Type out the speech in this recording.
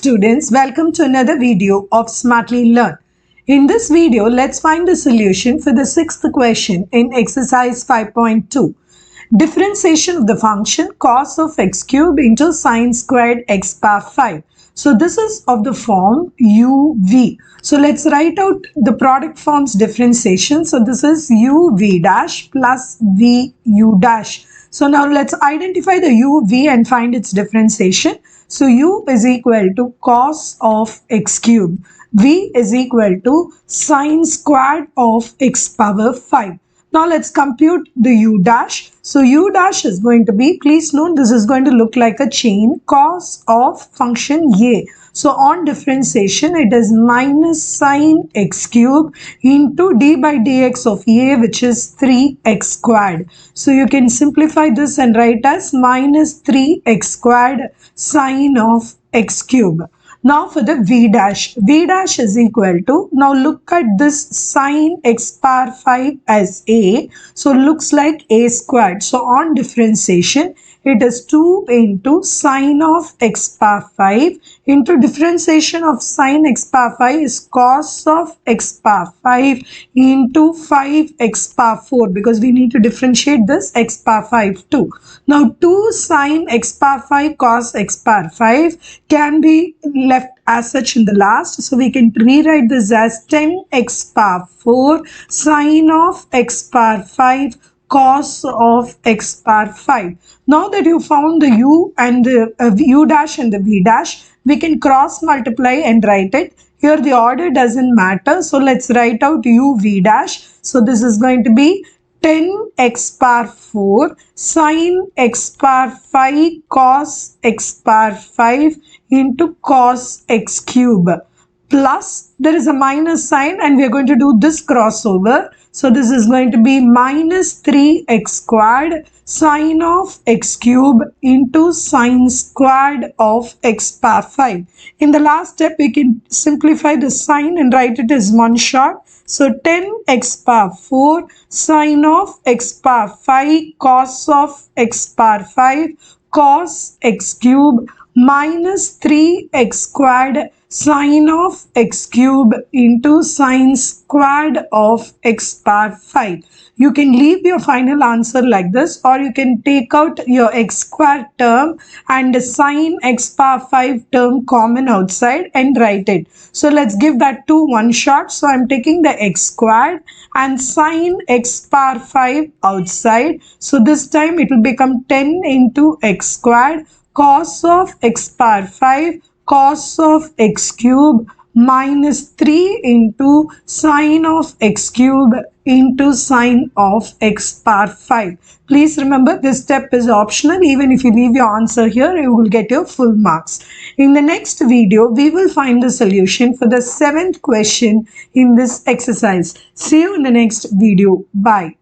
students, welcome to another video of Smartly Learn. In this video, let's find the solution for the sixth question in exercise 5.2. Differentiation of the function cos of x cube into sin squared x power 5. So this is of the form uv. So let's write out the product forms differentiation. So this is uv dash plus vu dash. So now let's identify the uv and find its differentiation. So u is equal to cos of x cube. V is equal to sin squared of x power 5. Now let's compute the u dash. So u dash is going to be, please note this is going to look like a chain, cos of function a. So on differentiation it is minus sin x cube into d by dx of a, which is 3x squared. So you can simplify this and write as minus 3x squared sin of x cube. Now for the v dash is equal to, now look at this sin x power 5 as a, so looks like a squared. So on differentiation it is 2 into sin of x power 5 into differentiation of sin x power 5 is cos of x power 5 into 5x power 4, because we need to differentiate this x power 5 too. Now 2 sin x power 5 cos x power 5 can be left as such in the last. So we can rewrite this as 10x power 4 sin of x power 5 cos of x power 5. Now that you found the u and the u dash and the v dash, we can cross multiply and write it. Here the order doesn't matter. So let's write out u v dash. So this is going to be 10x power 4 sin x power 5 cos x power 5 into cos x cube, plus there is a minus sign and we are going to do this crossover. So this is going to be minus 3x squared sin of x cube into sin squared of x power 5. In the last step we can simplify the sign and write it as one shot. So 10x power 4 sin of x power 5 cos of x power 5 cos x cube minus 3x squared sin of x cube into sin squared of x power 5. You can leave your final answer like this, or you can take out your x squared term and the sin x power 5 term common outside and write it. So let's give that to one shot. So I'm taking the x squared and sin x power 5 outside. So this time it will become 10 into x squared cos of x power 5 cos of x cube minus 3 into sin of x cube into sin of x power 5. Please remember this step is optional. Even if you leave your answer here, you will get your full marks. In the next video, we will find the solution for the seventh question in this exercise. See you in the next video. Bye.